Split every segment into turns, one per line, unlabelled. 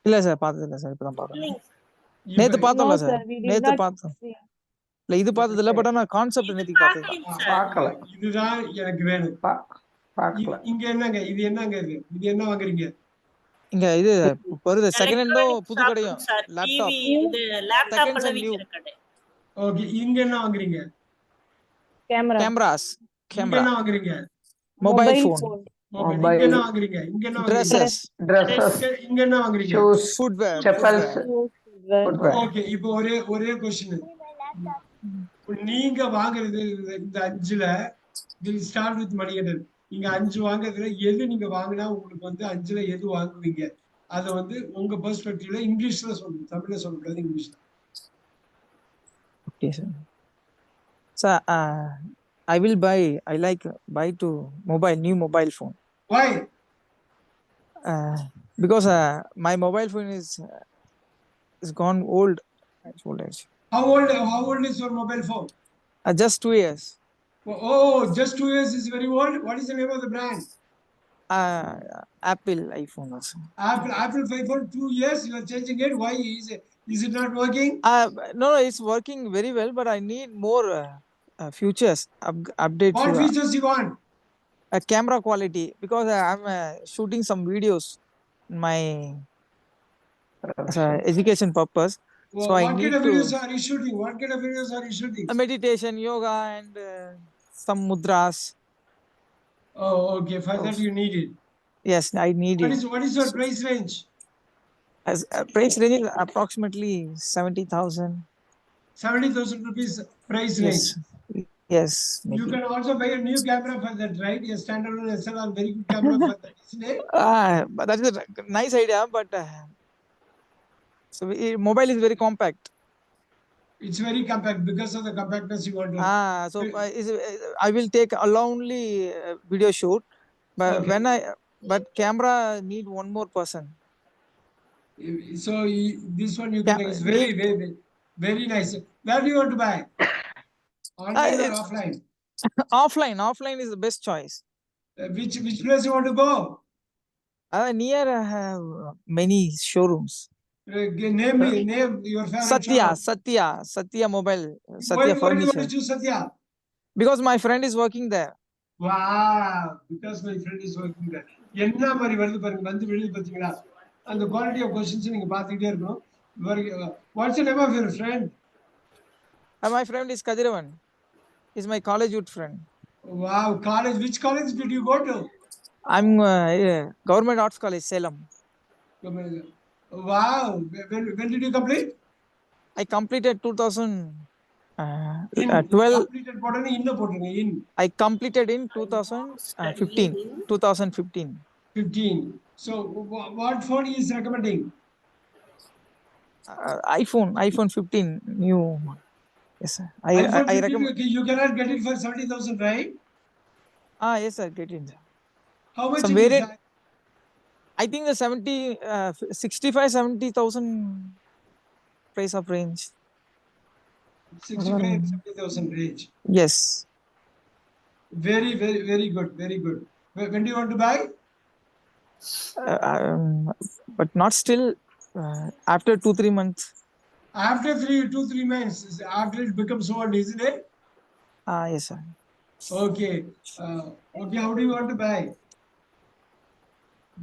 இல்ல சார் பார்த்தது இல்ல சார். இப்பதான் பார்க்கறேன்.
இல்லைங்க
நேத்து
இப்ப
பார்த்தோம்ல
No,
sir.
sir. We did
நேத்து
not
பார்த்தோம்.
see.
இல்ல இது பார்த்தது இல்ல. பட் ஆனா கான்செப்ட்
இது
நேத்து பார்த்தது.
பார்க்கலைங்க சார்.
பார்க்கல.
இதுதான் எனக்கு வேணும்.
பார்க்கல.
இங்க என்னங்க இது என்னங்க இது இது என்ன வாங்குறீங்க?
இங்க இது வருது செகண்ட் ஹேண்டும்
எலக்ட்ரானிக்
புது கடையும்
சார்
லேப்டாப்
டிவி இது லேப்டாப்
செகண்ட்
எல்லாம்
அண்ட் நியூ
விக்கிற கடை.
ஓகே இங்க என்ன வாங்குறீங்க?
Camera.
கேமராஸ்
இங்க
கேமரா
என்ன வாங்குறீங்க?
Mobile phone
mobile. இங்க
Mobile.
என்ன வாங்குறீங்க? இங்க என்ன வாங்குறீங்க?
ட்ரெஸ்ஸஸ்
Dresses,
இங்க என்ன வாங்குறீங்க?
shoes,
footwear
chappals, footwear.
Okay இப்போ ஒரே क्वेश्चन. நீங்க வாங்குறது இந்த 5ல வில் ஸ்டார்ட் வித் மணிகண்டன். நீங்க 5 வாங்குறதுல எது நீங்க வாங்குனா உங்களுக்கு வந்து 5ல எது வாங்குவீங்க? அத வந்து உங்க பெர்ஸ்பெக்டிவ்ல இங்கிலீஷ்ல சொல்லுங்க. தமிழ்ல சொல்லக்கூடாது, இங்கிலீஷ்ல.
Okay sir. Sir I will buy. I like buy to new mobile phone.
Why?
Because my mobile phone is gone old. It's old age.
How old is your mobile phone?
Just 2 years.
Oh, just 2 years is very old. What is the name of the brand?
Apple iPhone also.
Apple iPhone 2 years you are changing it. Why is it not working?
No, it's working very well, but I need more features updates.
What features you want?
Camera quality, because I'm shooting some videos in my education purpose. So I
What
need
kind of
to
videos are you shooting? What kind of videos are you shooting?
meditation, yoga, and some mudras.
Oh, okay. For that you need it.
Yes, I need it.
What is your price range?
As price range is approximately 70,000.
70,000 rupees price range.
Yes.
You
Maybe.
can also buy a new camera for that, right? A standalone SLR, very good camera for that, isn't it?
But that is a nice idea. But so mobile is very compact.
It's very compact because of the compactness you want to.
So I will take only video shoot, but
Okay.
but camera need one more person.
So this one you can is very nice. Where do you want to buy? Online or offline?
Offline is the best choice.
Which place you want to go?
Near many showrooms.
Name your favorite
Satya Mobile,
Why
Satya
do you want
Furniture.
to choose Satya?
Because my friend is working there.
Wow, because my friend is working there. என்ன மாதிரி வருது பாருங்க, வந்து வெளிய பாத்தீங்களா? அந்த quality of questions நீங்க பாத்துக்கிட்டே இருக்கணும். What's the name of your friend?
My friend is Kadiravan. He's my college friend.
Wow, college. Which college did you go to?
I'm Government Arts College, Salem.
Wow, when did you complete?
I completed 2012.
Completed போடுங்க, இன்ன போடுங்க, in.
I completed in 2015.
15. So what phone he is recommending?
iPhone 15 new. Yes sir.
iPhone 15
recommend.
you cannot get it for 70,000, right?
Yes sir, get it.
How much
Some
it is
variant,
that?
I think the 65-70,000 price of range.
65,000-70,000 range.
Yes.
Very good, very good. When do you want to buy?
But not still. After 2-3 months.
After 2-3 months, after it becomes old, isn't it?
Yes sir.
Okay. Okay, how do you want to buy?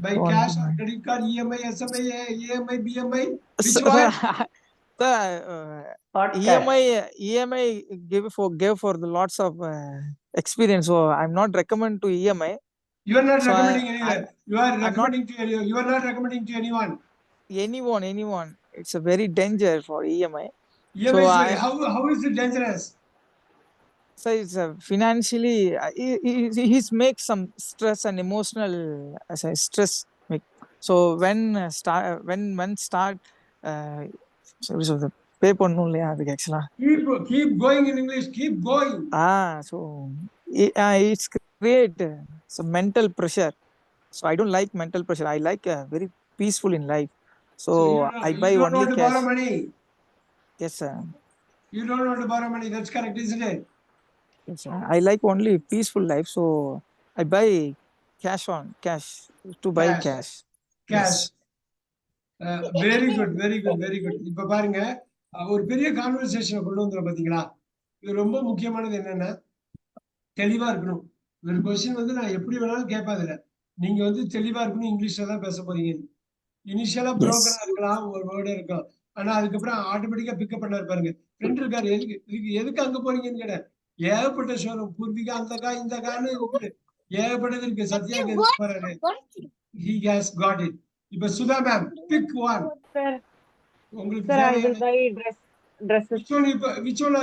By cash or credit card, EMI, SMA, EMI, BMI? Which one?
EMI gave for the lots of experience. So I'm not recommend to EMI.
You are not recommending anyone. You are not recommending to anyone.
Anyone. It's a very danger for EMI.
EMI how is it dangerous?
So it's financially he's make some stress and emotional stress. So when start the pay பண்ணனும் இல்லையா அதுக்கு actually.
Keep going in English. Keep going.
So it's create some mental pressure. So I don't like mental pressure. I like very peaceful in life. So I buy
you don't
only
want to
cash.
Borrow money.
Yes sir.
You don't want to borrow money. That's correct, isn't it?
Yes sir. I like only peaceful life. So I buy cash to buy cash.
Cash.
Yes.
Very good very good very good. இப்ப பாருங்க ஒரு பெரிய கான்வர்சேஷனை கொண்டு வந்துடும் பாத்தீங்களா. இது ரொம்ப முக்கியமானது என்னன்னா தெளிவா இருக்கணும். ஒரு கொஸ்டின் வந்து நான் எப்படி வேணாலும் கேட்பாதுல நீங்க வந்து தெளிவா இருக்கணும், இங்கிலீஷ்ல தான் பேச போறீங்க. இனிஷியலா
Yes.
புரோக்கரா இருக்கலாம், ஒரு வேர்டு இருக்கும். ஆனா அதுக்கப்புறம் ஆட்டோமேட்டிக்கா பிக்கப் பண்ணாரு பாருங்க. ஃப்ரெண்ட் இருக்காரு, எதுக்கு அங்க போறீங்கன்னு கேட்ட ஏகப்பட்ட ஷோரூம் பூர்விகா அந்த கா இந்த கான்னு இருக்குது, ஏகப்பட்டது இருக்கு. சத்யா எதுக்கு போறாரு, he has got it. இப்ப Sudha ma'am pick one.
Sir,
உங்களுக்கு
sir, I will
தேவையான
buy dresses.
which one